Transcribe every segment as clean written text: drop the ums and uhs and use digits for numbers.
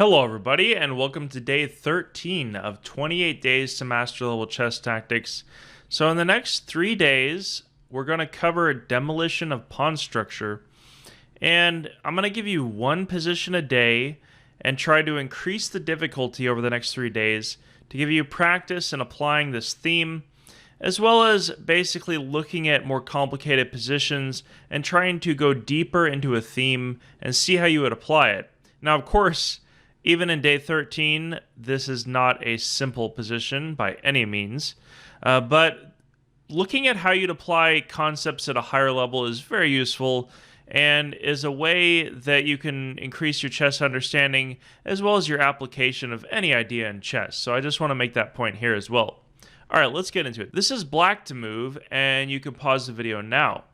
Hello everybody, and welcome to day 13 of 28 days to master level chess tactics. So in the next 3 days, we're going to cover demolition of pawn structure, and I'm going to give you one position a day and try to increase the difficulty over the next 3 days to give you practice in applying this theme, as well as basically looking at more complicated positions and trying to go deeper into a theme and see how you would apply it. Now, of course, even in day 13, this is not a simple position by any means, but looking at how you'd apply concepts at a higher level is very useful and is a way that you can increase your chess understanding as well as your application of any idea in chess. So I just want to make that point here as well. All right, let's get into it. This is black to move, and you can pause the video now.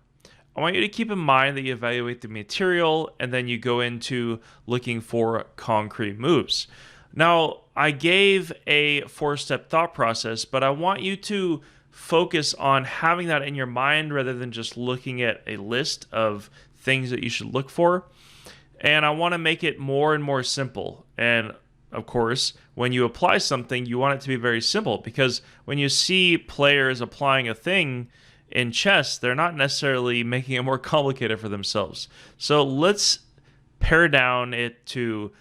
I want you to keep in mind that you evaluate the material and then you go into looking for concrete moves. Now, I gave a 4-step thought process, but I want you to focus on having that in your mind rather than just looking at a list of things that you should look for. And I want to make it more and more simple. And of course, when you apply something, you want it to be very simple, because when you see players applying a thing in chess, they're not necessarily making it more complicated for themselves. So let's pare down it to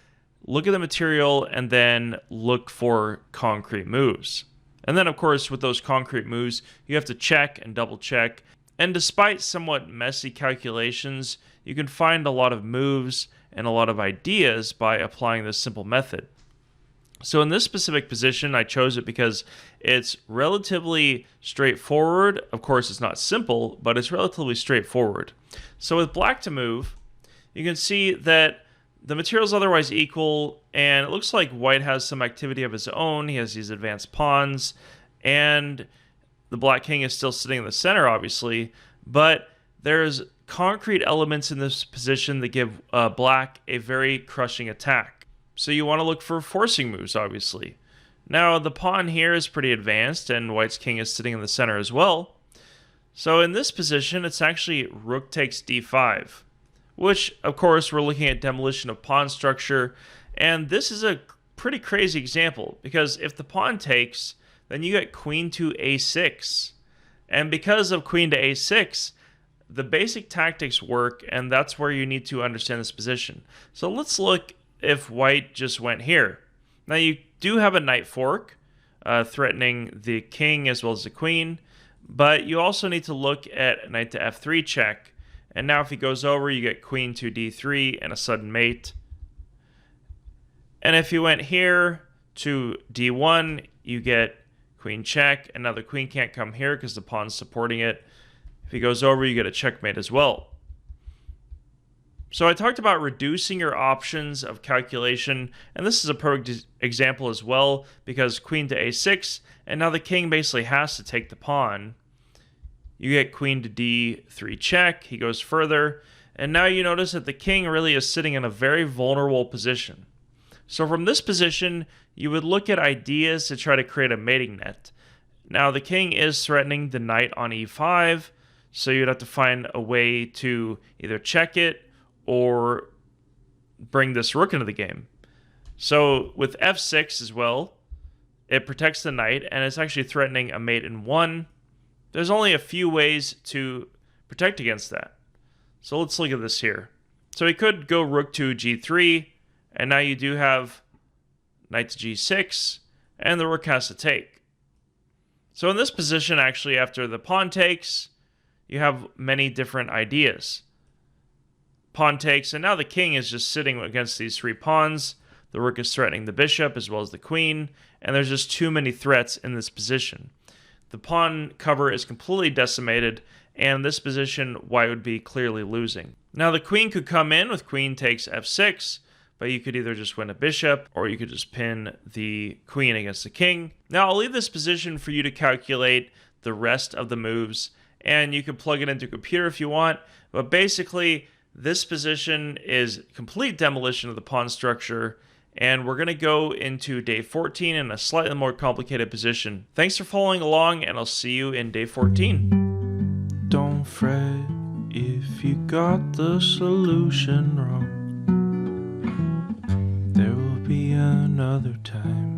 look at the material and then look for concrete moves. And then, of course, with those concrete moves, you have to check and double check. And despite somewhat messy calculations, you can find a lot of moves and a lot of ideas by applying this simple method. So in this specific position, I chose it because it's relatively straightforward. Of course, it's not simple, but it's relatively straightforward. So with black to move, you can see that the material is otherwise equal, and it looks like white has some activity of his own. He has these advanced pawns, and the black king is still sitting in the center, obviously, but there's concrete elements in this position that give black a very crushing attack. So you want to look for forcing moves, obviously. Now, the pawn here is pretty advanced, and white's king is sitting in the center as well. So in this position, it's actually rook takes d5, which, of course, we're looking at demolition of pawn structure. And this is a pretty crazy example, because if the pawn takes, then you get queen to a6. And because of queen to a6, the basic tactics work, and that's where you need to understand this position. So let's look if white just went here. Now you do have a knight fork threatening the king as well as the queen, but you also need to look at knight to f3 check. And now if he goes over, you get queen to d3 and a sudden mate. And if you went here to d1, you get queen check, and now the queen can't come here because the pawn's supporting it. If he goes over, you get a checkmate as well. So I talked about reducing your options of calculation, and this is a perfect example as well, because queen to a6, and now the king basically has to take the pawn. You get queen to d3 check, he goes further, and now you notice that the king really is sitting in a very vulnerable position. So from this position, you would look at ideas to try to create a mating net. Now the king is threatening the knight on e5, so you'd have to find a way to either check it or bring this rook into the game. So with f6 as well, it protects the knight, and it's actually threatening a mate in 1. There's only a few ways to protect against that. So let's look at this here. So he could go rook to g3, and now you do have knight to g6, and the rook has to take. So in this position, actually, after the pawn takes, you have many different ideas. Pawn takes, and now the king is just sitting against these 3 pawns. The rook is threatening the bishop as well as the queen, and there's just too many threats in this position. The pawn cover is completely decimated, and in this position, white would be clearly losing. Now the queen could come in with queen takes f6, but you could either just win a bishop, or you could just pin the queen against the king. Now I'll leave this position for you to calculate the rest of the moves, and you can plug it into a computer if you want, but basically, this position is complete demolition of the pawn structure, and we're going to go into day 14 in a slightly more complicated position. Thanks for following along, and I'll see you in day 14. Don't fret if you got the solution wrong. There will be another time.